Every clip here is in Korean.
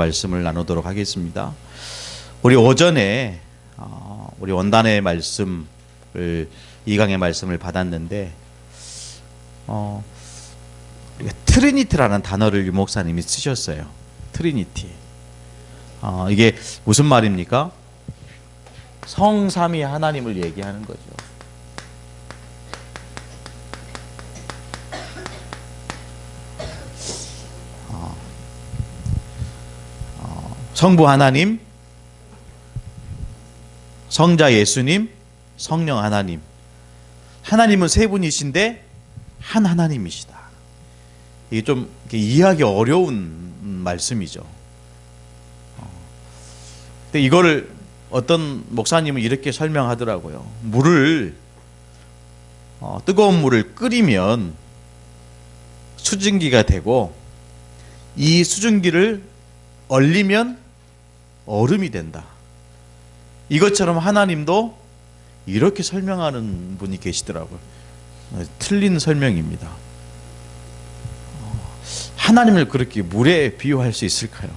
말씀을 나누도록 하겠습니다. 우리 오전에 우리 원단의 말씀을 이강의 말씀을 받았는데 트리니티라는 단어를 유 목사님이 쓰셨어요. 트리니티. 이게 무슨 말입니까? 성삼위 하나님을 얘기하는 거죠. 성부 하나님, 성자 예수님, 성령 하나님. 하나님은 세 분이신데 한 하나님이시다. 이게 좀 이해하기 어려운 말씀이죠. 근데 이거를 어떤 목사님은 이렇게 설명하더라고요. 뜨거운 물을 끓이면 수증기가 되고, 이 수증기를 얼리면 얼음이 된다. 이것처럼 하나님도 이렇게 설명하는 분이 계시더라고요. 틀린 설명입니다. 하나님을 그렇게 물에 비유할 수 있을까요?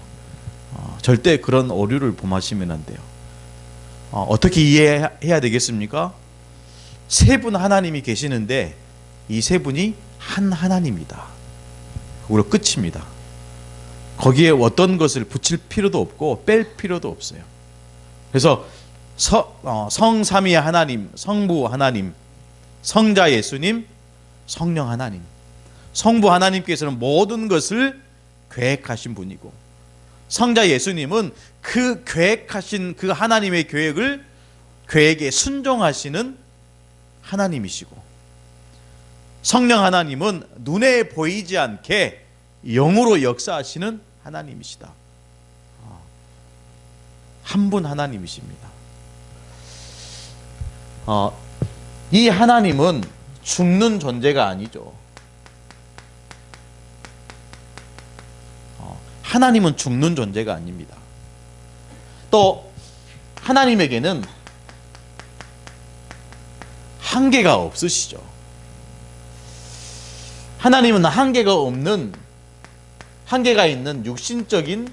절대 그런 오류를 범하시면 안 돼요. 어떻게 이해해야 되겠습니까? 세 분 하나님이 계시는데 이 세 분이 한 하나님이다. 그걸로 끝입니다. 거기에 어떤 것을 붙일 필요도 없고 뺄 필요도 없어요. 그래서 성삼위 하나님, 성부 하나님, 성자 예수님, 성령 하나님. 성부 하나님께서는 모든 것을 계획하신 분이고, 성자 예수님은 그 계획하신 그 하나님의 계획에 순종하시는 하나님이시고, 성령 하나님은 눈에 보이지 않게 영으로 역사하시는 하나님이시다. 한 분 하나님이십니다. 이 하나님은 죽는 존재가 아니죠. 하나님은 죽는 존재가 아닙니다. 또 하나님에게는 한계가 없으시죠. 하나님은 한계가 있는 육신적인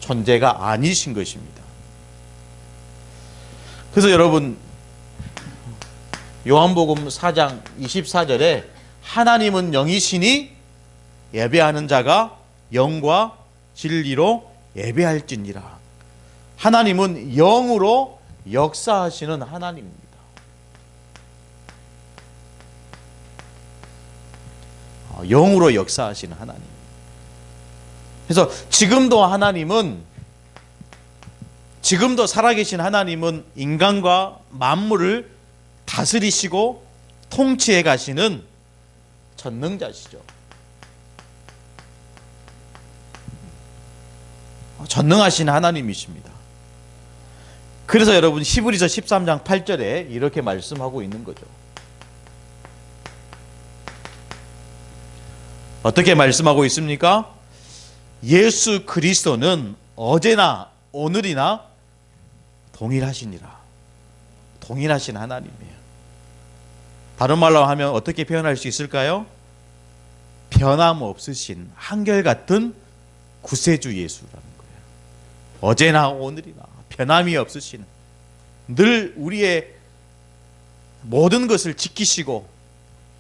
존재가 아니신 것입니다. 그래서 여러분, 요한복음 4장 24절에 하나님은 영이시니 예배하는 자가 영과 진리로 예배할지니라. 하나님은 영으로 역사하시는 하나님입니다. 영으로 역사하시는 하나님. 그래서 지금도 살아계신 하나님은 인간과 만물을 다스리시고 통치해 가시는 전능자시죠. 전능하신 하나님이십니다. 그래서 여러분, 히브리서 13장 8절에 이렇게 말씀하고 있는 거죠. 어떻게 말씀하고 있습니까? 예수 그리스도는 어제나 오늘이나 동일하시니라. 동일하신 하나님이에요. 다른 말로 하면 어떻게 표현할 수 있을까요? 변함없으신 한결같은 구세주 예수라는 거예요. 어제나 오늘이나 변함이 없으신, 늘 우리의 모든 것을 지키시고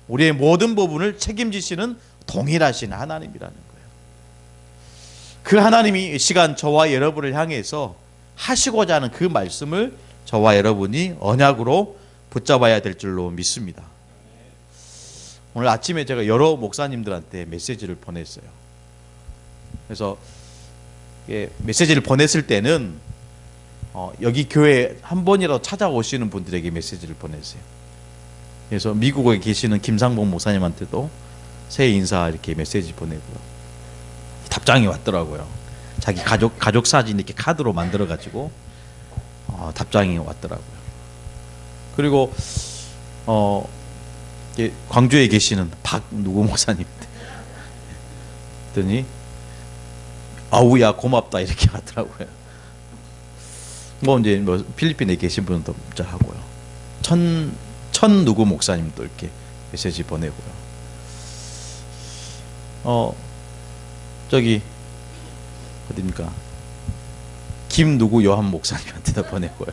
우리의 모든 부분을 책임지시는 동일하신 하나님이라는 거예요. 그 하나님이 이 시간 저와 여러분을 향해서 하시고자 하는 그 말씀을 저와 여러분이 언약으로 붙잡아야 될 줄로 믿습니다. 오늘 아침에 제가 여러 목사님들한테 메시지를 보냈어요. 그래서 메시지를 보냈을 때는 여기 교회에 한 번이라도 찾아오시는 분들에게 메시지를 보냈어요. 그래서 미국에 계시는 김상봉 목사님한테도 새해 인사 이렇게 메시지 보내고요. 답장이 왔더라고요. 자기 가족 사진 이렇게 카드로 만들어 가지고 답장이 왔더라고요. 그리고 광주에 계시는 누구 목사님 했더니 아우야 고맙다 이렇게 하더라고요. 이제 필리핀에 계신 분도 문자 하고요. 천 누구 목사님도 이렇게 메시지 보내고요. 저기 어딥니까? 김 누구 요한 목사님한테다 보내고요.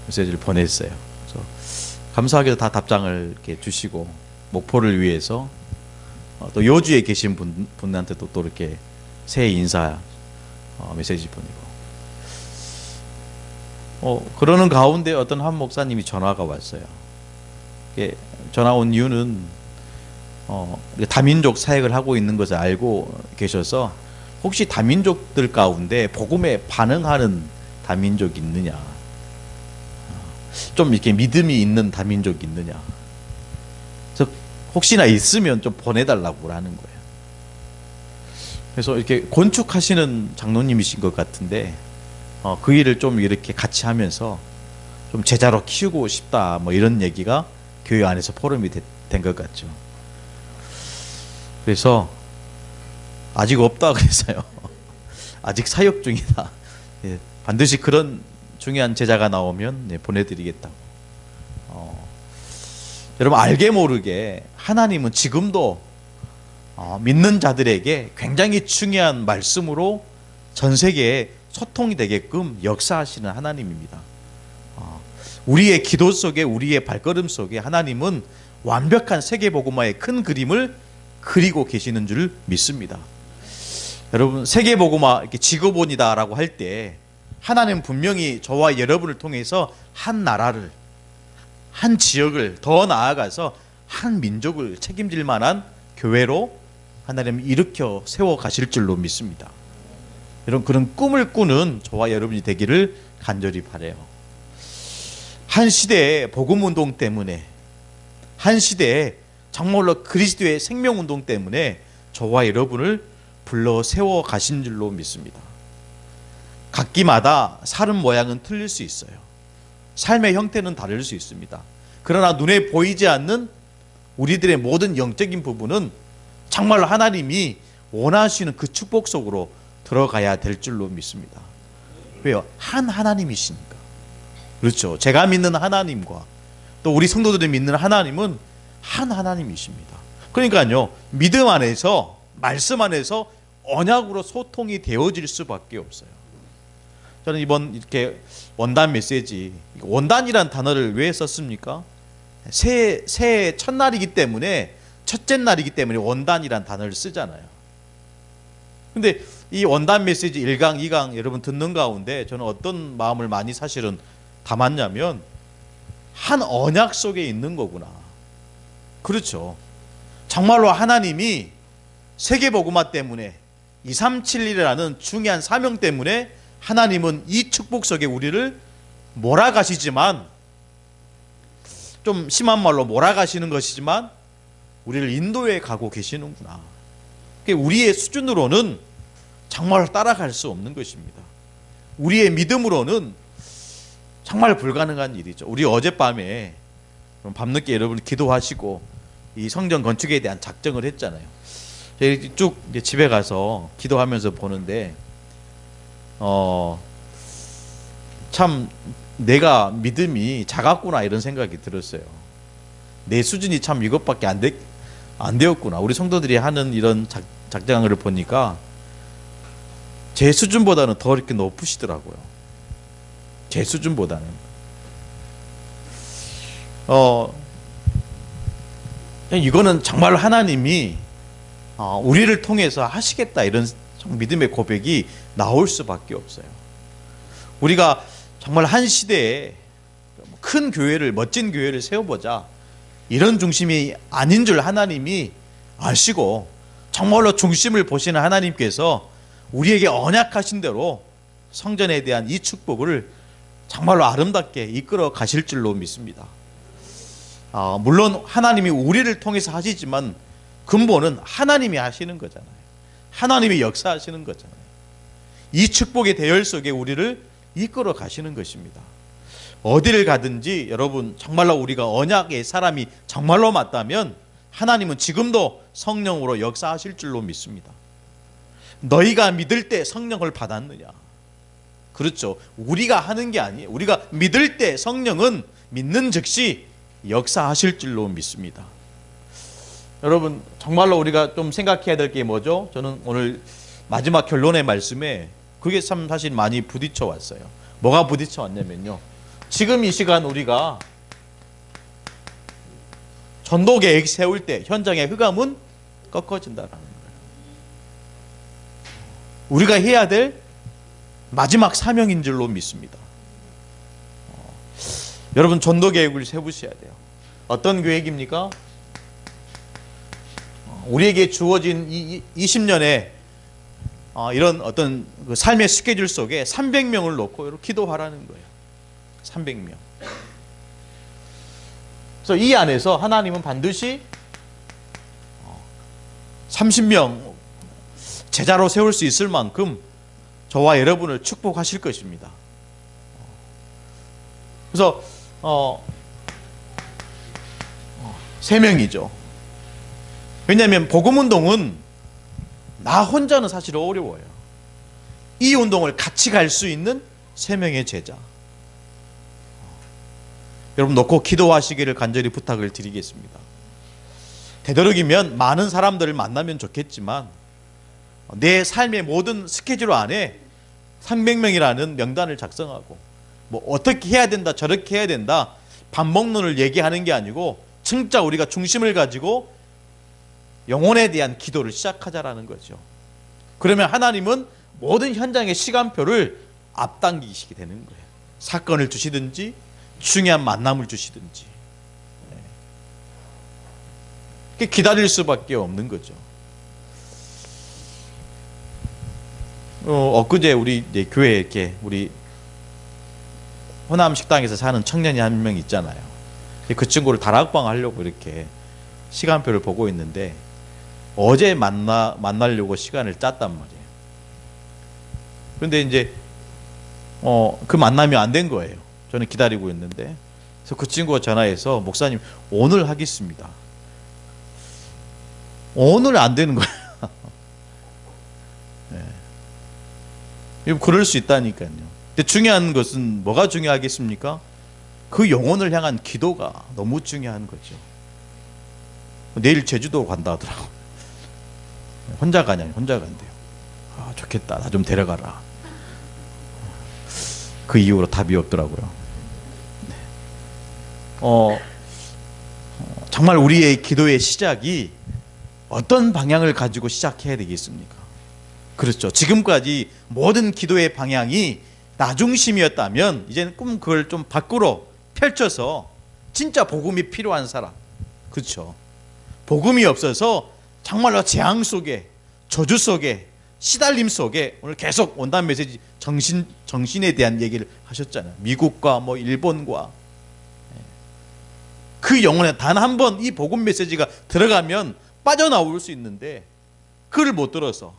메시지를 보냈어요. 그래서 감사하게도 다 답장을 이렇게 주시고 목포를 위해서 또 여주에 계신 분한테도 또 이렇게 새해 인사 메시지 보내고 그러는 가운데 어떤 한 목사님이 전화가 왔어요. 전화 온 이유는 다민족 사역을 하고 있는 것을 알고 계셔서 혹시 다민족들 가운데 복음에 반응하는 다민족이 있느냐, 좀 이렇게 믿음이 있는 다민족이 있느냐, 그래서 혹시나 있으면 좀 보내달라고 하는 거예요. 그래서 이렇게 건축하시는 장로님이신 것 같은데 그 일을 좀 이렇게 같이 하면서 좀 제자로 키우고 싶다, 뭐 이런 얘기가 교회 안에서 포럼이 된 것 같죠. 그래서 아직 없다 그래서요. 아직 사역 중이다. 예, 반드시 그런 중요한 제자가 나오면 보내드리겠다고. 여러분 알게 모르게 하나님은 지금도 믿는 자들에게 굉장히 중요한 말씀으로 전 세계에 소통이 되게끔 역사하시는 하나님입니다. 우리의 기도 속에, 우리의 발걸음 속에 하나님은 완벽한 세계복음화의 큰 그림을 그리고 계시는 줄 믿습니다. 여러분 세계복음화 이렇게 지구본이다라고 할 때 하나님은 분명히 저와 여러분을 통해서 한 나라를, 한 지역을, 더 나아가서 한 민족을 책임질 만한 교회로 하나님은 일으켜 세워 가실 줄로 믿습니다. 여러분 그런 꿈을 꾸는 저와 여러분이 되기를 간절히 바라요. 한 시대의 복음운동 때문에, 한 시대에 정말로 그리스도의 생명운동 때문에 저와 여러분을 불러 세워 가신 줄로 믿습니다. 각기마다 사는 모양은 틀릴 수 있어요. 삶의 형태는 다를 수 있습니다. 그러나 눈에 보이지 않는 우리들의 모든 영적인 부분은 정말 하나님이 원하시는 그 축복 속으로 들어가야 될 줄로 믿습니다. 왜요? 한 하나님이시니까. 그렇죠. 제가 믿는 하나님과 또 우리 성도들이 믿는 하나님은 한 하나님이십니다. 그러니까요, 믿음 안에서, 말씀 안에서 언약으로 소통이 되어질 수밖에 없어요. 저는 이번 이렇게 원단 메시지, 원단이란 단어를 왜 썼습니까? 새해 첫날이기 때문에, 첫째 날이기 때문에 원단이란 단어를 쓰잖아요. 근데 이 원단 메시지 1강, 2강 여러분 듣는 가운데 저는 어떤 마음을 많이 사실은 담았냐면, 한 언약 속에 있는 거구나. 그렇죠. 정말로 하나님이 세계복음화 때문에 2371이라는 중요한 사명 때문에 하나님은 이 축복 속에 우리를 몰아가시지만, 좀 심한 말로 몰아가시는 것이지만 우리를 인도해 가고 계시는구나. 우리의 수준으로는 정말 따라갈 수 없는 것입니다. 우리의 믿음으로는 정말 불가능한 일이죠. 우리 어젯밤에 밤늦게 여러분 기도하시고 이 성전 건축에 대한 작정을 했잖아요. 저희 쭉 집에 가서 기도하면서 보는데 참 내가 믿음이 작았구나 이런 생각이 들었어요. 내 수준이 참 이것밖에 안 되었구나. 우리 성도들이 하는 이런 작정을 보니까 제 수준보다는 더 이렇게 높으시더라고요. 제 수준보다는. 이거는 정말 하나님이 우리를 통해서 하시겠다, 이런 믿음의 고백이 나올 수밖에 없어요. 우리가 정말 한 시대에 큰 교회를, 멋진 교회를 세워보자, 이런 중심이 아닌 줄 하나님이 아시고 정말로 중심을 보시는 하나님께서 우리에게 언약하신 대로 성전에 대한 이 축복을 정말로 아름답게 이끌어 가실 줄로 믿습니다. 물론 하나님이 우리를 통해서 하시지만 근본은 하나님이 하시는 거잖아요. 하나님이 역사하시는 거잖아요. 이 축복의 대열 속에 우리를 이끌어 가시는 것입니다. 어디를 가든지 여러분 정말로 우리가 언약의 사람이 정말로 맞다면 하나님은 지금도 성령으로 역사하실 줄로 믿습니다. 너희가 믿을 때 성령을 받았느냐? 그렇죠. 우리가 하는 게 아니에요. 우리가 믿을 때 성령은 믿는 즉시 역사하실 줄로 믿습니다. 여러분 정말로 우리가 좀 생각해야 될 게 뭐죠? 저는 오늘 마지막 결론의 말씀에 그게 참 사실 많이 부딪혀 왔어요. 뭐가 부딪혀 왔냐면요, 지금 이 시간 우리가 전도 계획 세울 때 현장의 흑암은 꺾어진다라는 거예요. 우리가 해야 될 마지막 사명인 줄로 믿습니다. 여러분 전도 계획을 세우셔야 돼요. 어떤 계획입니까? 우리에게 주어진 이 20년의 이런 어떤 그 삶의 스케줄 속에 300명을 놓고 이렇게 기도하라는 거예요. 300명. 그래서 이 안에서 하나님은 반드시 30명 제자로 세울 수 있을 만큼 저와 여러분을 축복하실 것입니다. 그래서 3명이죠. 왜냐하면 복음운동은 나 혼자는 사실 어려워요. 이 운동을 같이 갈 수 있는 3명의 제자. 여러분 놓고 기도하시기를 간절히 부탁을 드리겠습니다. 되도록이면 많은 사람들을 만나면 좋겠지만 내 삶의 모든 스케줄 안에 300명이라는 명단을 작성하고 뭐 어떻게 해야 된다 저렇게 해야 된다 반복론을 얘기하는 게 아니고 진짜 우리가 중심을 가지고 영혼에 대한 기도를 시작하자라는 거죠. 그러면 하나님은 모든 현장의 시간표를 앞당기시게 되는 거예요. 사건을 주시든지 중요한 만남을 주시든지 기다릴 수밖에 없는 거죠. 엊그제 우리 이제 교회에 이렇게 우리 호남 식당에서 사는 청년이 한 명 있잖아요. 그 친구를 다락방 하려고 이렇게 시간표를 보고 있는데 어제 만나려고 시간을 짰단 말이에요. 그런데 이제 그 만남이 안 된 거예요. 저는 기다리고 있는데 그래서 그 친구가 전화해서 목사님 오늘 하겠습니다. 오늘 안 되는 거예요. 네. 그럴 수 있다니까요. 근데 중요한 것은 뭐가 중요하겠습니까? 그 영혼을 향한 기도가 너무 중요한 거죠. 내일 제주도 간다 하더라고. 혼자 가냐? 혼자 간대요. 아, 좋겠다. 나 좀 데려가라. 그 이후로 답이 없더라고요. 네. 정말 우리의 기도의 시작이 어떤 방향을 가지고 시작해야 되겠습니까? 그렇죠. 지금까지 모든 기도의 방향이 나 중심이었다면 이제는 그걸 좀 밖으로 펼쳐서 진짜 복음이 필요한 사람, 그렇죠. 복음이 없어서 정말로 재앙 속에 저주 속에 시달림 속에 오늘 계속 온단 메시지 정신에 대한 얘기를 하셨잖아요. 미국과 뭐 일본과 그 영혼에 단 한 번 이 복음 메시지가 들어가면 빠져나올 수 있는데 그를 못 들어서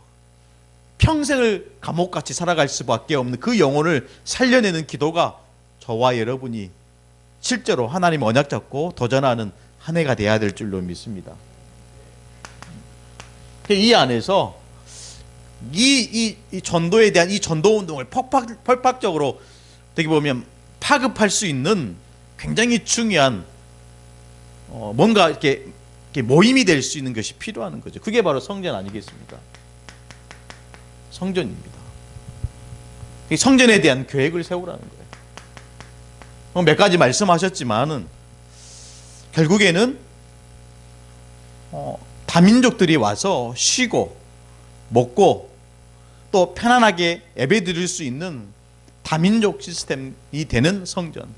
평생을 감옥같이 살아갈 수밖에 없는 그 영혼을 살려내는 기도가 저와 여러분이 실제로 하나님 언약 잡고 도전하는 한 해가 돼야 될 줄로 믿습니다. 이 안에서 이 전도에 대한 이 전도 운동을 폭발적으로 어떻게 보면 파급할 수 있는 굉장히 중요한 뭔가 이렇게 모임이 될 수 있는 것이 필요한 거죠. 그게 바로 성전 아니겠습니까? 성전입니다. 성전에 대한 계획을 세우라는 거예요. 몇 가지 말씀하셨지만은 결국에는 다민족들이 와서 쉬고 먹고 또 편안하게 예배드릴 수 있는 다민족 시스템이 되는 성전.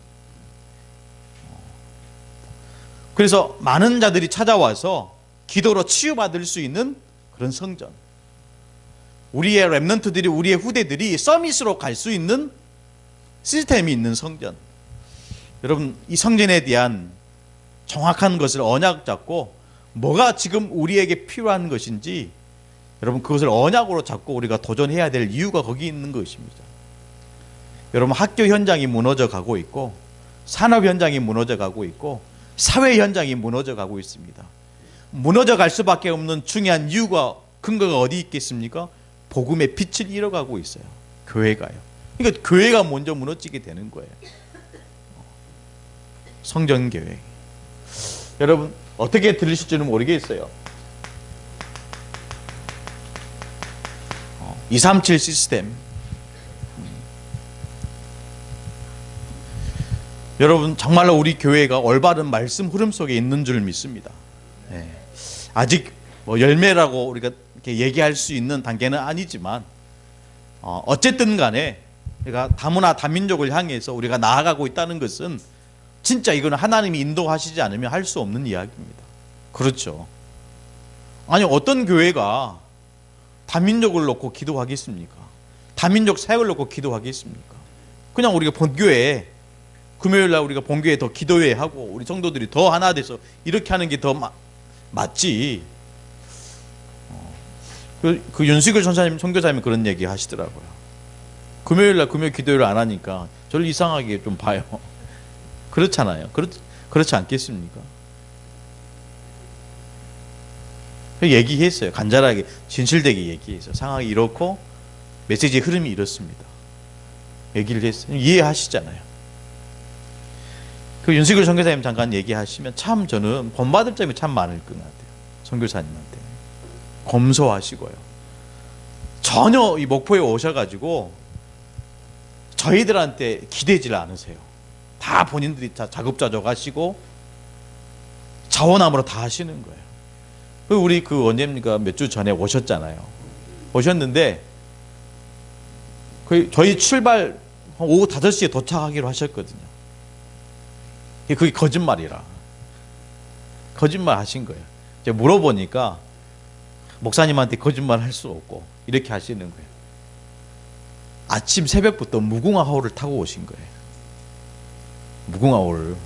그래서 많은 자들이 찾아와서 기도로 치유받을 수 있는 그런 성전. 우리의 렘넌트들이 우리의 후대들이 서밋으로 갈 수 있는 시스템이 있는 성전. 여러분 이 성전에 대한 정확한 것을 언약 잡고 뭐가 지금 우리에게 필요한 것인지 여러분 그것을 언약으로 잡고 우리가 도전해야 될 이유가 거기 있는 것입니다. 여러분 학교 현장이 무너져 가고 있고 산업 현장이 무너져 가고 있고 사회 현장이 무너져 가고 있습니다. 무너져 갈 수밖에 없는 중요한 이유가 근거가 어디 있겠습니까? 복음의 빛을 잃어가고 있어요. 교회가요. 그러니까 교회가 먼저 무너지게 되는 거예요. 성전 계획. 여러분 어떻게 들으실지는 모르겠어요. 237 시스템. 여러분 정말로 우리 교회가 올바른 말씀 흐름 속에 있는 줄 믿습니다. 네. 아직 뭐 열매라고 우리가 이렇게 얘기할 수 있는 단계는 아니지만 어쨌든 간에 우리가 다문화 다민족을 향해서 우리가 나아가고 있다는 것은 진짜 이거는 하나님이 인도하시지 않으면 할 수 없는 이야기입니다. 그렇죠. 아니 어떤 교회가 다민족을 놓고 기도하겠습니까? 다민족 사역을 놓고 기도하겠습니까? 그냥 우리가 본교회에 금요일날 우리가 본교회에 더 기도회 하고 우리 성도들이 더 하나 돼서 이렇게 하는 게 더 맞지. 그 윤수길 선사님 선교사님이 그런 얘기 하시더라고요. 금요일날 금요 기도회를 안 하니까 저를 이상하게 좀 봐요. 그렇잖아요. 그렇지 않겠습니까? 얘기했어요. 간절하게 진실되게 얘기해서 상황이 이렇고 메시지의 흐름이 이렇습니다. 얘기를 했어요. 이해하시잖아요. 그 윤수길 선교사님 잠깐 얘기하시면 참 저는 본받을 점이 참 많을 것 같아요. 선교사님한테 검소하시고요. 전혀 이 목포에 오셔가지고 저희들한테 기대질 않으세요. 다 본인들이 자급자족 하시고 자원함으로 다 하시는 거예요. 우리 그 언제입니까? 몇 주 전에 오셨잖아요. 오셨는데 저희 출발 오후 5시에 도착하기로 하셨거든요. 그게 거짓말이라. 거짓말 하신 거예요. 제가 물어보니까 목사님한테 거짓말 할 수 없고 이렇게 하시는 거예요. 아침 새벽부터 무궁화호를 타고 오신 거예요. 무궁화호를.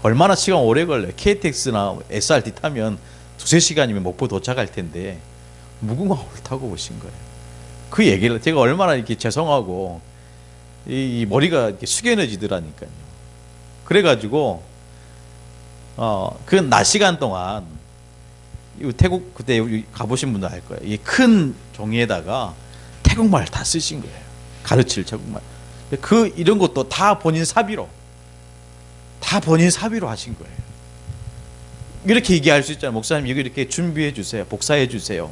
얼마나 시간 오래 걸려요. KTX나 SRT 타면 2-3시간이면 목포 도착할 텐데 무궁화호를 타고 오신 거예요. 그 얘기를 제가 얼마나 이렇게 죄송하고 이 머리가 이렇게 숙연해지더라니까요. 그래가지고 그 낮 시간 동안 태국 그때 가보신 분들 알 거예요. 이 큰 종이에다가 태국말 다 쓰신 거예요. 가르칠 태국말. 이런 것도 다 본인 사비로 하신 거예요. 이렇게 얘기할 수 있잖아요. 목사님 이거 이렇게 준비해 주세요. 복사해 주세요.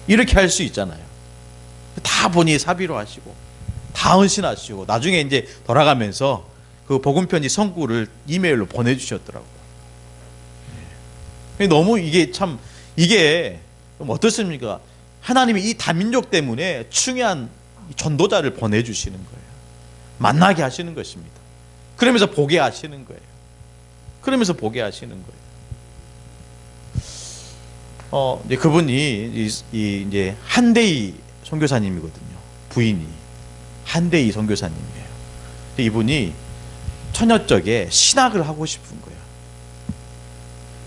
이렇게 할 수 있잖아요. 다 본인이 사비로 하시고 다 헌신하시고 나중에 이제 돌아가면서 그 복음편지 성구를 이메일로 보내주셨더라고요. 너무 이게 좀 어떻습니까? 하나님이 이 다민족 때문에 중요한 전도자를 보내주시는 거예요. 만나게 하시는 것입니다. 그러면서 보게 하시는 거예요. 이제 그분이 이제 한대희 선교사님이거든요. 부인이 한대희 선교사님이에요. 이분이 처녀적에 신학을 하고 싶은 거예요.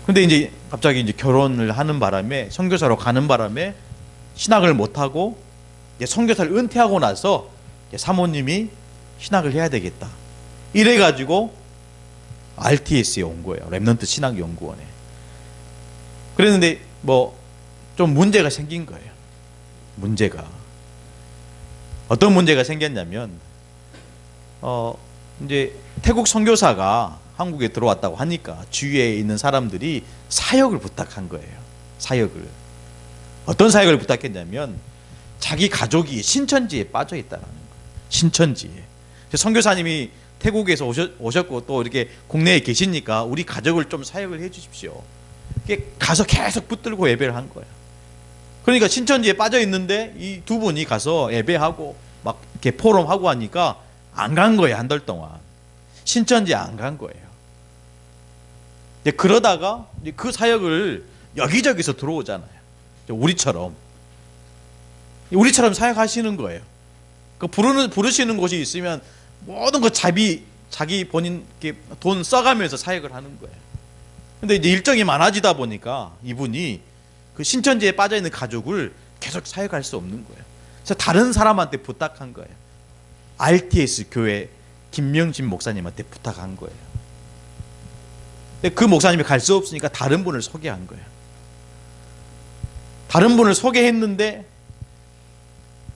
근데 이제 갑자기 이제 결혼을 하는 바람에 선교사로 가는 바람에 신학을 못 하고 선교사를 은퇴하고 나서 사모님이 신학을 해야 되겠다. 이래 가지고 RTS에 온 거예요. 렘넌트 신학연구원에. 그랬는데 뭐 좀 문제가 생긴 거예요. 문제가 어떤 문제가 생겼냐면 이제 태국 선교사가 한국에 들어왔다고 하니까 주위에 있는 사람들이 사역을 부탁한 거예요. 사역을. 어떤 사역을 부탁했냐면 자기 가족이 신천지에 빠져 있다는 거예요. 신천지에. 선교사님이 태국에서 오셨고 또 이렇게 국내에 계시니까 우리 가족을 좀 사역을 해 주십시오. 가서 계속 붙들고 예배를 한 거예요. 그러니까 신천지에 빠져 있는데 이 두 분이 가서 예배하고 막 이렇게 포럼하고 하니까 안 간 거예요. 한 달 동안. 신천지에 안 간 거예요. 그러다가 그 사역을 여기저기서 들어오잖아요. 우리처럼 사역하시는 거예요. 부르시는 곳이 있으면 모든 거 자기 본인 돈 써가면서 사역을 하는 거예요. 근데 이제 일정이 많아지다 보니까 이분이 그 신천지에 빠져 있는 가족을 계속 사역할 수 없는 거예요. 그래서 다른 사람한테 부탁한 거예요. RTS 교회 김명진 목사님한테 부탁한 거예요. 근데 그 목사님이 갈 수 없으니까 다른 분을 소개한 거예요. 다른 분을 소개했는데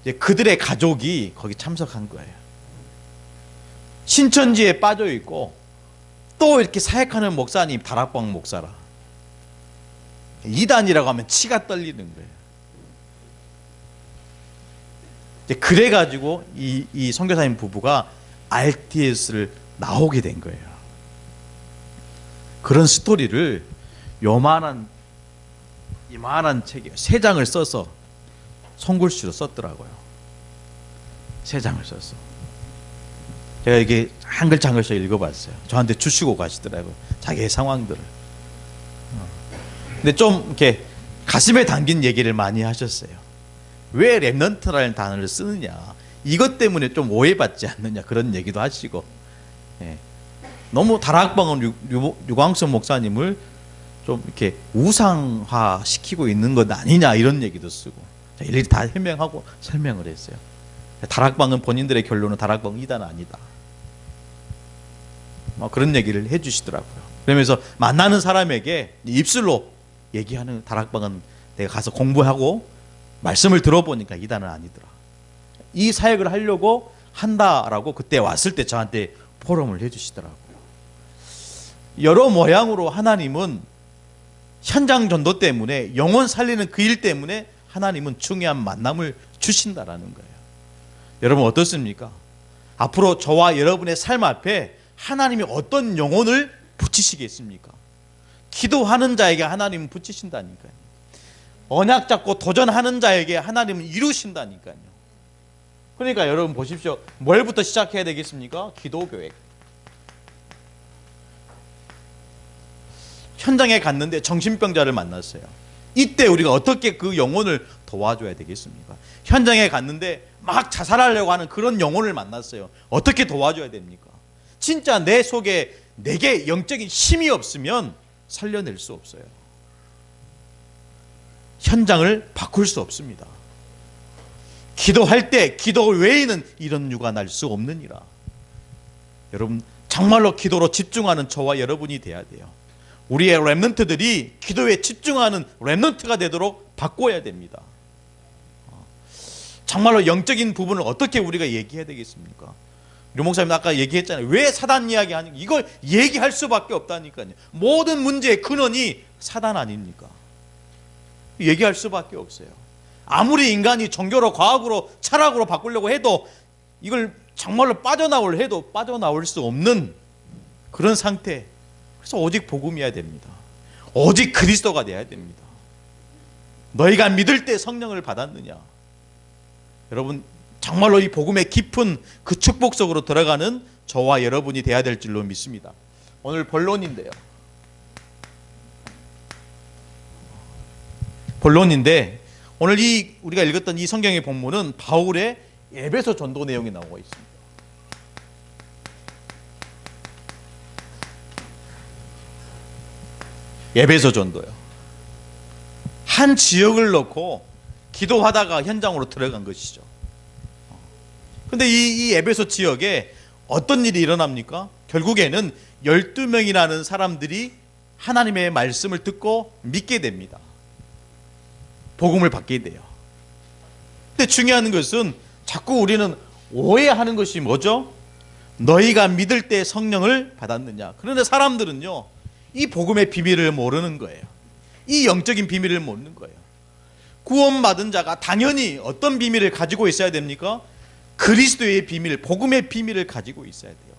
이제 그들의 가족이 거기 참석한 거예요. 신천지에 빠져 있고 또 이렇게 사역하는 목사님 다락방 목사라. 이단이라고 하면 치가 떨리는 거예요. 이제 그래가지고 이 선교사님 부부가 RTS를 나오게 된 거예요. 그런 스토리를 이만한 책에 3장을 써서 손글씨로 썼더라고요. 3장을 썼어. 제가 이게 한 글자 한 글자 읽어봤어요. 저한테 주시고 가시더라고요. 자기의 상황들을. 근데 좀 이렇게 가슴에 담긴 얘기를 많이 하셨어요. 왜 렘넌트라는 단어를 쓰느냐, 이것 때문에 좀 오해받지 않느냐, 그런 얘기도 하시고, 예. 너무 다락방은 유광석 목사님을 좀 이렇게 우상화 시키고 있는 것 아니냐, 이런 얘기도 쓰고, 일일이 다 해명하고 설명을 했어요. 다락방은 본인들의 결론은 다락방은 이단 아니다, 그런 얘기를 해주시더라고요. 그러면서 만나는 사람에게 입술로 얘기하는, 다락방은 내가 가서 공부하고 말씀을 들어보니까 이단은 아니더라, 이 사역을 하려고 한다라고 그때 왔을 때 저한테 포럼을 해주시더라고요. 여러 모양으로 하나님은 현장 전도 때문에, 영혼 살리는 그 일 때문에 하나님은 중요한 만남을 주신다라는 거예요. 여러분 어떻습니까? 앞으로 저와 여러분의 삶 앞에 하나님이 어떤 영혼을 붙이시겠습니까? 기도하는 자에게 하나님은 붙이신다니까요. 언약 잡고 도전하는 자에게 하나님은 이루신다니까요. 그러니까 여러분 보십시오. 뭘부터 시작해야 되겠습니까? 기도교획. 현장에 갔는데 정신병자를 만났어요. 이때 우리가 어떻게 그 영혼을 도와줘야 되겠습니까? 현장에 갔는데 막 자살하려고 하는 그런 영혼을 만났어요. 어떻게 도와줘야 됩니까? 진짜 내 속에 내게 영적인 힘이 없으면 살려낼 수 없어요. 현장을 바꿀 수 없습니다. 기도할 때 기도 외에는 이런 유가 날 수 없느니라. 여러분 정말로 기도로 집중하는 저와 여러분이 돼야 돼요. 우리의 렘넌트들이 기도에 집중하는 렘넌트가 되도록 바꿔야 됩니다. 정말로 영적인 부분을 어떻게 우리가 얘기해야 되겠습니까? 류 목사님 아까 얘기했잖아요. 왜 사단 이야기하는, 이걸 얘기할 수밖에 없다니까요. 모든 문제의 근원이 사단 아닙니까? 얘기할 수밖에 없어요. 아무리 인간이 종교로, 과학으로, 철학으로 바꾸려고 해도 이걸 정말로 빠져나올 수 없는 그런 상태. 그래서 오직 복음이어야 됩니다. 오직 그리스도가 되어야 됩니다. 너희가 믿을 때 성령을 받았느냐? 여러분 정말로 이 복음의 깊은 그 축복 속으로 들어가는 저와 여러분이 되어야 될 줄로 믿습니다. 오늘 본론인데 오늘 우리가 읽었던 이 성경의 본문은 바울의 에베소 전도 내용이 나오고 있습니다. 에베소 전도요. 한 지역을 놓고 기도하다가 현장으로 들어간 것이죠. 근데 이 에베소 지역에 어떤 일이 일어납니까? 결국에는 12명이라는 사람들이 하나님의 말씀을 듣고 믿게 됩니다. 복음을 받게 돼요. 근데 중요한 것은 자꾸 우리는 오해하는 것이 뭐죠? 너희가 믿을 때 성령을 받았느냐. 그런데 사람들은요, 이 복음의 비밀을 모르는 거예요. 이 영적인 비밀을 모르는 거예요. 구원받은 자가 당연히 어떤 비밀을 가지고 있어야 됩니까? 그리스도의 비밀, 복음의 비밀을 가지고 있어야 돼요.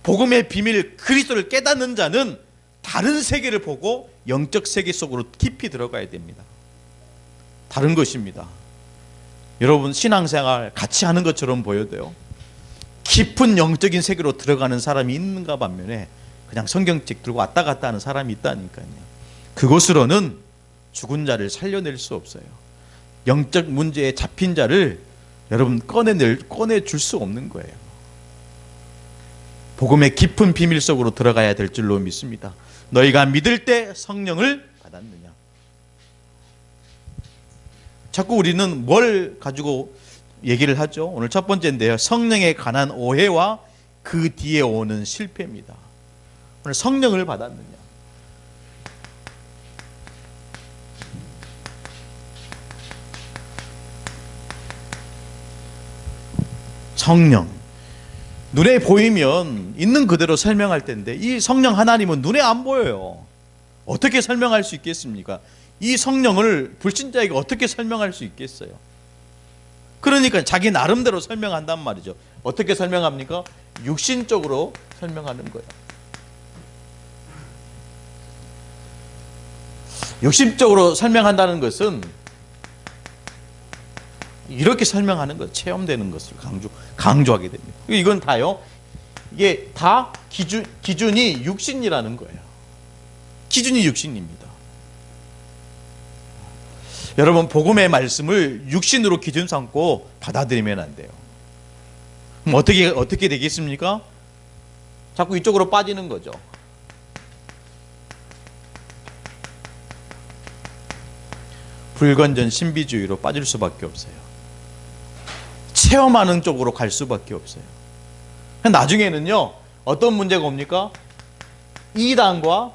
복음의 비밀, 그리스도를 깨닫는 자는 다른 세계를 보고 영적 세계 속으로 깊이 들어가야 됩니다. 다른 것입니다. 여러분 신앙생활 같이 하는 것처럼 보여도요, 깊은 영적인 세계로 들어가는 사람이 있는가 반면에 그냥 성경책 들고 왔다 갔다 하는 사람이 있다니까요. 그것으로는 죽은 자를 살려낼 수 없어요. 영적 문제에 잡힌 자를 여러분 꺼내줄 수 없는 거예요. 복음의 깊은 비밀 속으로 들어가야 될 줄로 믿습니다. 너희가 믿을 때 성령을 받았느냐. 자꾸 우리는 뭘 가지고 얘기를 하죠? 오늘 첫 번째인데요, 성령에 관한 오해와 그 뒤에 오는 실패입니다. 오늘 성령을 받았느냐. 성령. 눈에 보이면 있는 그대로 설명할 텐데 이 성령 하나님은 눈에 안 보여요. 어떻게 설명할 수 있겠습니까? 이 성령을 불신자에게 어떻게 설명할 수 있겠어요? 그러니까 자기 나름대로 설명한단 말이죠. 어떻게 설명합니까? 육신적으로 설명하는 거예요. 육신적으로 설명한다는 것은 이렇게 설명하는 것, 체험되는 것을 강조하게 됩니다. 이건 다요. 이게 다 기준이 육신이라는 거예요. 기준이 육신입니다. 여러분, 복음의 말씀을 육신으로 기준 삼고 받아들이면 안 돼요. 그럼 어떻게 되겠습니까? 자꾸 이쪽으로 빠지는 거죠. 불건전 신비주의로 빠질 수밖에 없어요. 체험하는 쪽으로 갈 수밖에 없어요. 나중에는요, 어떤 문제가 옵니까? 이단과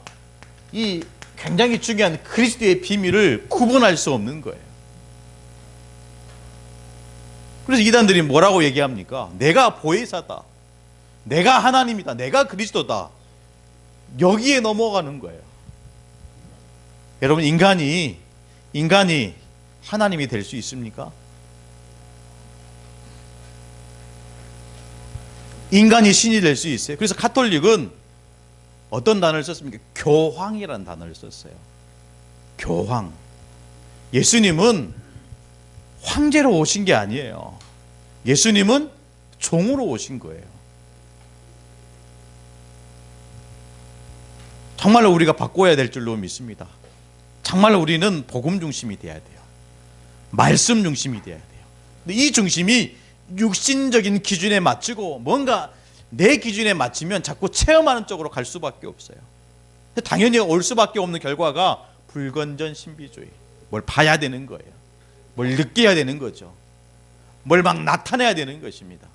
이 굉장히 중요한 그리스도의 비밀을 구분할 수 없는 거예요. 그래서 이단들이 뭐라고 얘기합니까? 내가 보혜사다, 내가 하나님이다, 내가 그리스도다, 여기에 넘어가는 거예요. 여러분, 인간이 하나님이 될 수 있습니까? 인간이 신이 될 수 있어요. 그래서 가톨릭은 어떤 단어를 썼습니까? 교황이라는 단어를 썼어요. 교황. 예수님은 황제로 오신 게 아니에요. 예수님은 종으로 오신 거예요. 정말로 우리가 바꿔야 될 줄로 믿습니다. 정말로 우리는 복음 중심이 돼야 돼요. 말씀 중심이 돼야 돼요. 근데 이 중심이 육신적인 기준에 맞추고 뭔가 내 기준에 맞추면 자꾸 체험하는 쪽으로 갈 수밖에 없어요. 당연히 올 수밖에 없는 결과가 불건전 신비주의. 뭘 봐야 되는 거예요. 뭘 느껴야 되는 거죠. 뭘 막 나타내야 되는 것입니다.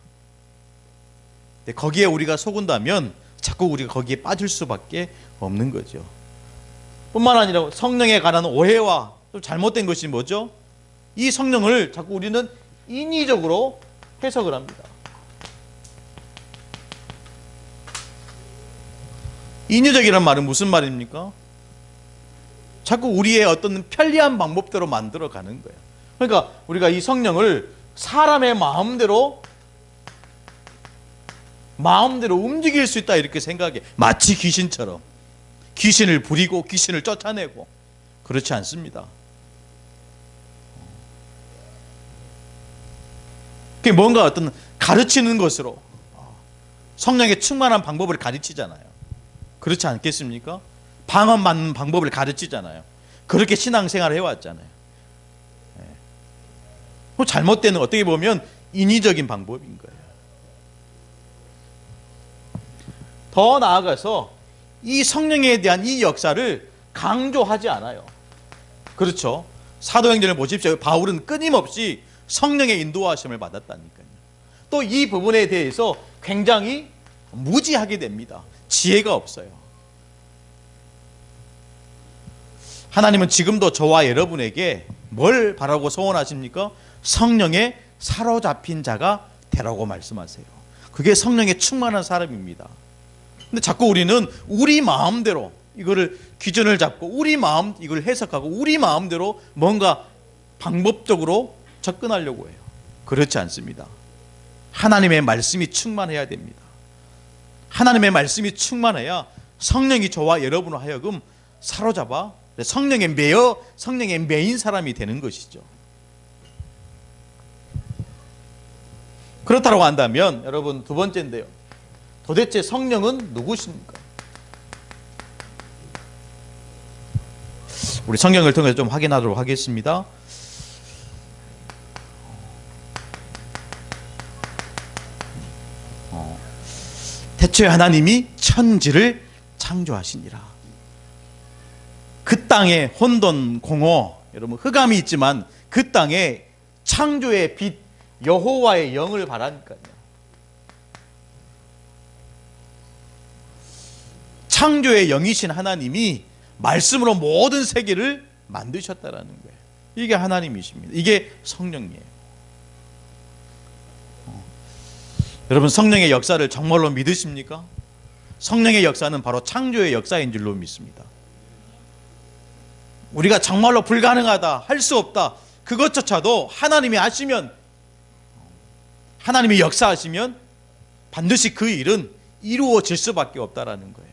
근데 거기에 우리가 속은다면 자꾸 우리가 거기에 빠질 수밖에 없는 거죠. 뿐만 아니라 성령에 관한 오해와 또 잘못된 것이 뭐죠? 이 성령을 자꾸 우리는 인위적으로 해석을 합니다. 인위적이란 말은 무슨 말입니까? 자꾸 우리의 어떤 편리한 방법대로 만들어가는 거예요. 그러니까 우리가 이 성령을 사람의 마음대로 움직일 수 있다 이렇게 생각해. 마치 귀신처럼 귀신을 부리고 귀신을 쫓아내고. 그렇지 않습니다. 그게 뭔가 어떤 가르치는 것으로 성령의 충만한 방법을 가르치잖아요. 그렇지 않겠습니까? 방언 받는 방법을 가르치잖아요. 그렇게 신앙생활을 해왔잖아요. 잘못된 어떻게 보면 인위적인 방법인 거예요. 더 나아가서 이 성령에 대한 이 역사를 강조하지 않아요. 그렇죠? 사도행전을 보십시오. 바울은 끊임없이 성령의 인도하심을 받았다니까요. 또 이 부분에 대해서 굉장히 무지하게 됩니다. 지혜가 없어요. 하나님은 지금도 저와 여러분에게 뭘 바라고 소원하십니까? 성령에 사로잡힌 자가 되라고 말씀하세요. 그게 성령에 충만한 사람입니다. 근데 자꾸 우리는 우리 마음대로 이거를 기준을 잡고 우리 마음 이걸 해석하고 우리 마음대로 뭔가 방법적으로 접근하려고 해요. 그렇지 않습니다. 하나님의 말씀이 충만해야 됩니다. 하나님의 말씀이 충만해야 성령이 저와 여러분을 하여금 사로잡아 성령에 매인 사람이 되는 것이죠. 그렇다고 한다면 여러분, 두 번째인데요. 도대체 성령은 누구십니까? 우리 성경을 통해서 좀 확인하도록 하겠습니다. 태초에 하나님이 천지를 창조하시니라. 그 땅에 혼돈, 공허, 여러분 흑암이 있지만 그 땅에 창조의 빛 여호와의 영을 바라니까요. 창조의 영이신 하나님이 말씀으로 모든 세계를 만드셨다라는 거예요. 이게 하나님이십니다. 이게 성령이에요. 여러분, 성령의 역사를 정말로 믿으십니까? 성령의 역사는 바로 창조의 역사인 줄로 믿습니다. 우리가 정말로 불가능하다, 할 수 없다, 그것조차도 하나님이 하시면, 하나님이 역사하시면 반드시 그 일은 이루어질 수밖에 없다라는 거예요.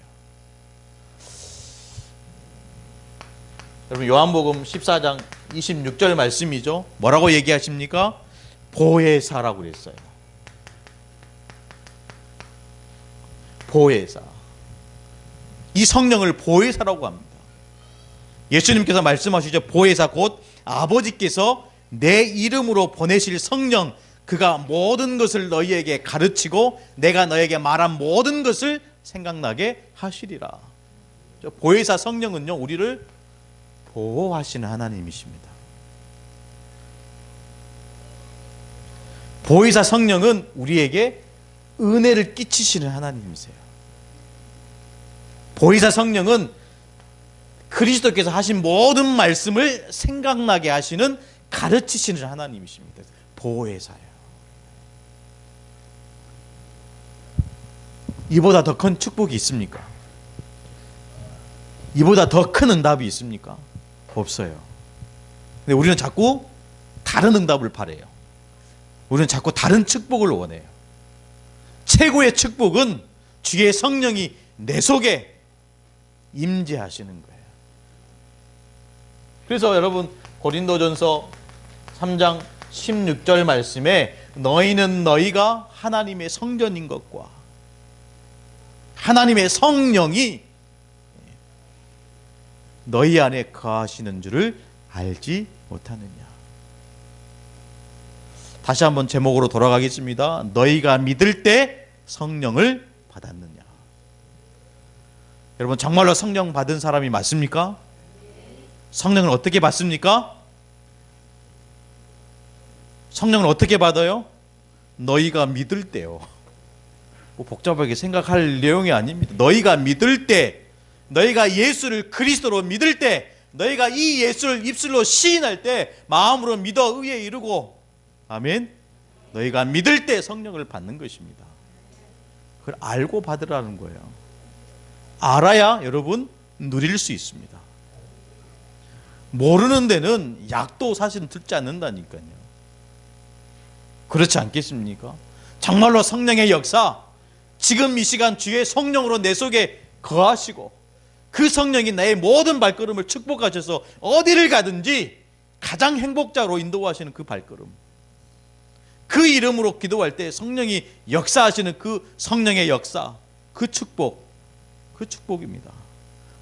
여러분, 요한복음 14장 26절 말씀이죠. 뭐라고 얘기하십니까? 보혜사라고 그랬어요. 보혜사. 이 성령을 보혜사라고 합니다. 예수님께서 말씀하시죠. 보혜사 곧 아버지께서 내 이름으로 보내실 성령, 그가 모든 것을 너희에게 가르치고 내가 너에게 말한 모든 것을 생각나게 하시리라. 보혜사 성령은요, 우리를 보호하시는 하나님이십니다. 보혜사 성령은 우리에게 은혜를 끼치시는 하나님이세요. 보혜사 성령은 그리스도께서 하신 모든 말씀을 생각나게 하시는, 가르치시는 하나님이십니다. 보혜사예요. 이보다 더 큰 축복이 있습니까? 이보다 더 큰 응답이 있습니까? 없어요. 근데 우리는 자꾸 다른 응답을 바래요. 우리는 자꾸 다른 축복을 원해요. 최고의 축복은 주의 성령이 내 속에 임재하시는 거예요. 그래서 여러분, 고린도전서 3장 16절 말씀에 너희는 너희가 하나님의 성전인 것과 하나님의 성령이 너희 안에 거하시는 줄을 알지 못하느냐. 다시 한번 제목으로 돌아가겠습니다. 너희가 믿을 때 성령을 받았느냐. 여러분, 정말로 성령 받은 사람이 맞습니까? 성령을 어떻게 받습니까? 성령을 어떻게 받아요? 너희가 믿을 때요. 뭐 복잡하게 생각할 내용이 아닙니다. 너희가 믿을 때, 너희가 예수를 그리스도로 믿을 때, 너희가 이 예수를 입술로 시인할 때, 마음으로 믿어 의에 이르고, 아멘. 너희가 믿을 때 성령을 받는 것입니다. 그걸 알고 받으라는 거예요. 알아야 여러분 누릴 수 있습니다. 모르는 데는 약도 사실은 듣지 않는다니까요. 그렇지 않겠습니까? 정말로 성령의 역사, 지금 이 시간 주의 성령으로 내 속에 거하시고 그 성령이 나의 모든 발걸음을 축복하셔서 어디를 가든지 가장 행복자로 인도하시는 그 발걸음, 그 이름으로 기도할 때 성령이 역사하시는 그 성령의 역사, 그 축복, 그 축복입니다.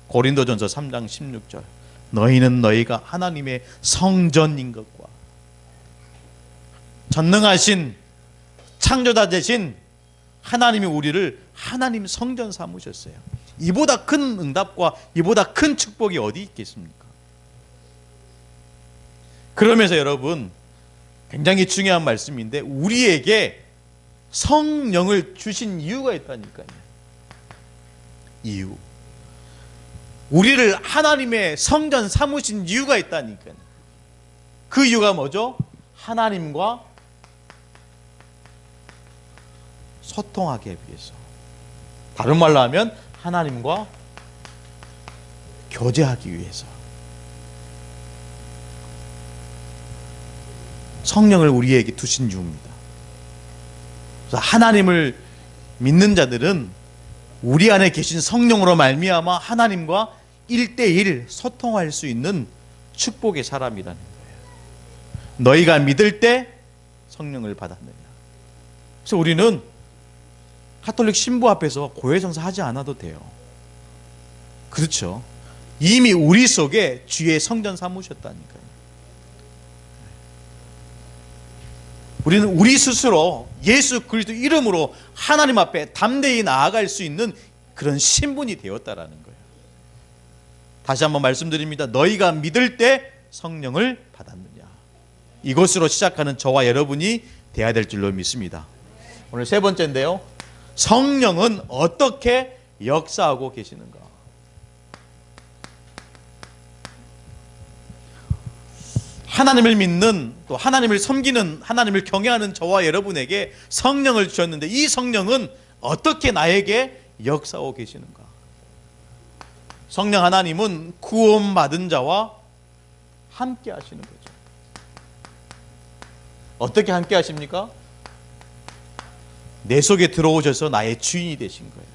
고린도전서 3장 16절 너희는 너희가 하나님의 성전인 것과 전능하신 창조자 되신 하나님이 우리를 하나님 성전 삼으셨어요. 이보다 큰 응답과 이보다 큰 축복이 어디 있겠습니까? 그러면서 여러분, 굉장히 중요한 말씀인데 우리에게 성령을 주신 이유가 있다니까요. 이유. 우리를 하나님의 성전 삼으신 이유가 있다니까요. 그 이유가 뭐죠? 하나님과 소통하기 위해서. 다른 말로 하면 하나님과 교제하기 위해서. 성령을 우리에게 두신 이유입니다. 그래서 하나님을 믿는 자들은 우리 안에 계신 성령으로 말미암아 하나님과 1대1 소통할 수 있는 축복의 사람이라는 거예요. 너희가 믿을 때 성령을 받았느냐. 그래서 우리는 가톨릭 신부 앞에서 고해성사 하지 않아도 돼요. 그렇죠. 이미 우리 속에 주의 성전 삼으셨다니까요. 우리는 우리 스스로 예수 그리스도 이름으로 하나님 앞에 담대히 나아갈 수 있는 그런 신분이 되었다라는 거예요. 다시 한번 말씀드립니다. 너희가 믿을 때 성령을 받았느냐. 이것으로 시작하는 저와 여러분이 되어야 될 줄로 믿습니다. 오늘 세 번째인데요. 성령은 어떻게 역사하고 계시는가? 하나님을 믿는, 또 하나님을 섬기는, 하나님을 경외하는 저와 여러분에게 성령을 주셨는데, 이 성령은 어떻게 나에게 역사하고 계시는가? 성령 하나님은 구원받은 자와 함께 하시는 거죠. 어떻게 함께 하십니까? 내 속에 들어오셔서 나의 주인이 되신 거예요.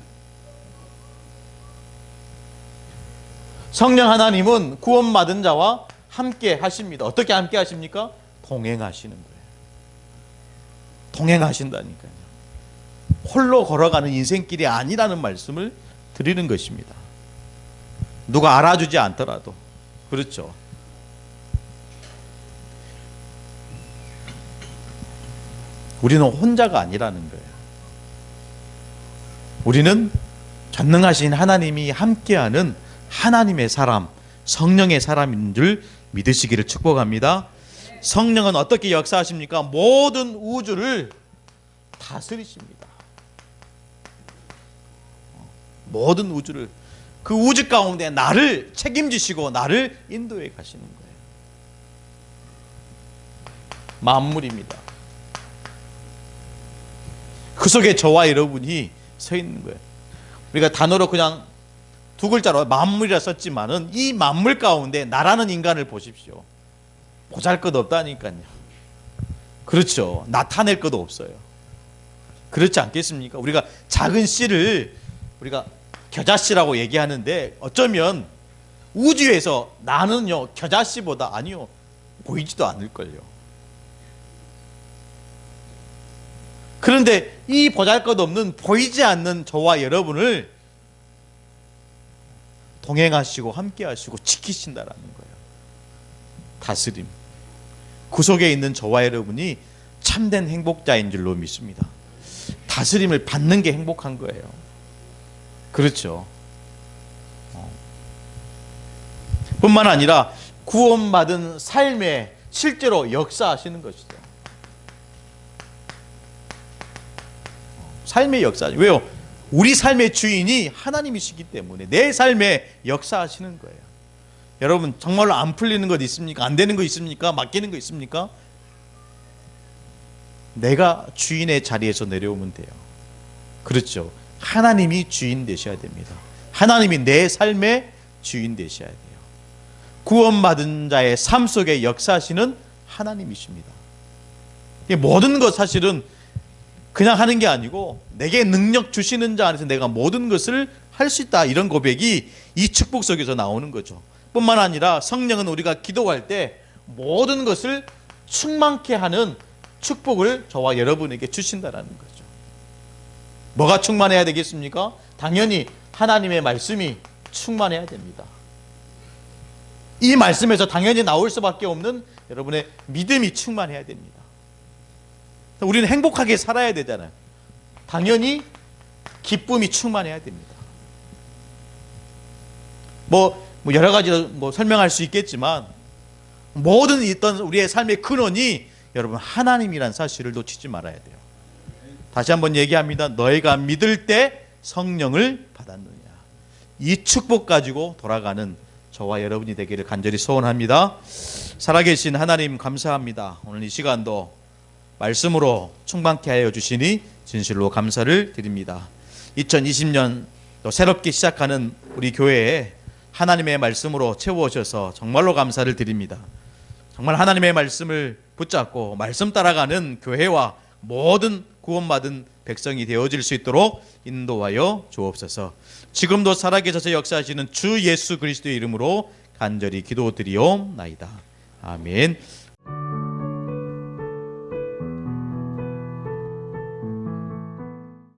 성령 하나님은 구원받은 자와 함께 하십니다. 어떻게 함께 하십니까? 동행하시는 거예요. 동행하신다니까요. 홀로 걸어가는 인생길이 아니라는 말씀을 드리는 것입니다. 누가 알아주지 않더라도. 그렇죠. 우리는 혼자가 아니라는 거예요. 우리는 전능하신 하나님이 함께하는 하나님의 사람, 성령의 사람인 줄 믿으시기를 축복합니다. 성령은 어떻게 역사하십니까? 모든 우주를 다스리십니다. 모든 우주를, 그 우주 가운데 나를 책임지시고 나를 인도해 가시는 거예요. 만물입니다. 그 속에 저와 여러분이 서 있는 거예요. 우리가 단어로 그냥 두 글자로 만물이라 썼지만은 이 만물 가운데 나라는 인간을 보십시오. 보잘것없다니까요. 그렇죠. 나타낼 것도 없어요. 그렇지 않겠습니까? 우리가 작은 씨를 우리가 겨자씨라고 얘기하는데, 어쩌면 우주에서 나는요 겨자씨보다 아니요 보이지도 않을걸요. 그런데 이 보잘것없는 보이지 않는 저와 여러분을 동행하시고 함께하시고 지키신다라는 거예요. 다스림. 그 속에 있는 저와 여러분이 참된 행복자인 줄로 믿습니다. 다스림을 받는 게 행복한 거예요. 그렇죠. 뿐만 아니라 구원받은 삶에 실제로 역사하시는 것이죠. 삶의 역사. 왜요? 우리 삶의 주인이 하나님이시기 때문에 내 삶에 역사하시는 거예요. 여러분, 정말로 안 풀리는 것 있습니까? 안 되는 거 있습니까? 맡기는 거 있습니까? 내가 주인의 자리에서 내려오면 돼요. 그렇죠. 하나님이 주인 되셔야 됩니다. 하나님이 내 삶의 주인 되셔야 돼요. 구원받은 자의 삶 속에 역사하시는 하나님이십니다. 모든 것 사실은 그냥 하는 게 아니고 내게 능력 주시는 자 안에서 내가 모든 것을 할 수 있다, 이런 고백이 이 축복 속에서 나오는 거죠. 뿐만 아니라 성령은 우리가 기도할 때 모든 것을 충만케 하는 축복을 저와 여러분에게 주신다라는 거죠. 뭐가 충만해야 되겠습니까? 당연히 하나님의 말씀이 충만해야 됩니다. 이 말씀에서 당연히 나올 수밖에 없는 여러분의 믿음이 충만해야 됩니다. 우리는 행복하게 살아야 되잖아요. 당연히 기쁨이 충만해야 됩니다. 여러 가지로 설명할 수 있겠지만, 모든 있던 우리의 삶의 근원이 여러분 하나님이란 사실을 놓치지 말아야 돼요. 다시 한번 얘기합니다. 너희가 믿을 때 성령을 받았느냐. 이 축복 가지고 돌아가는 저와 여러분이 되기를 간절히 소원합니다. 살아계신 하나님 감사합니다. 오늘 이 시간도 말씀으로 충만케 하여 주시니 진실로 감사를 드립니다. 2020년 또 새롭게 시작하는 우리 교회에 하나님의 말씀으로 채워오셔서 정말로 감사를 드립니다. 정말 하나님의 말씀을 붙잡고 말씀 따라가는 교회와 모든 구원받은 백성이 되어질 수 있도록 인도하여 주옵소서. 지금도 살아계셔서 역사하시는 주 예수 그리스도의 이름으로 간절히 기도드리옵나이다. 아멘.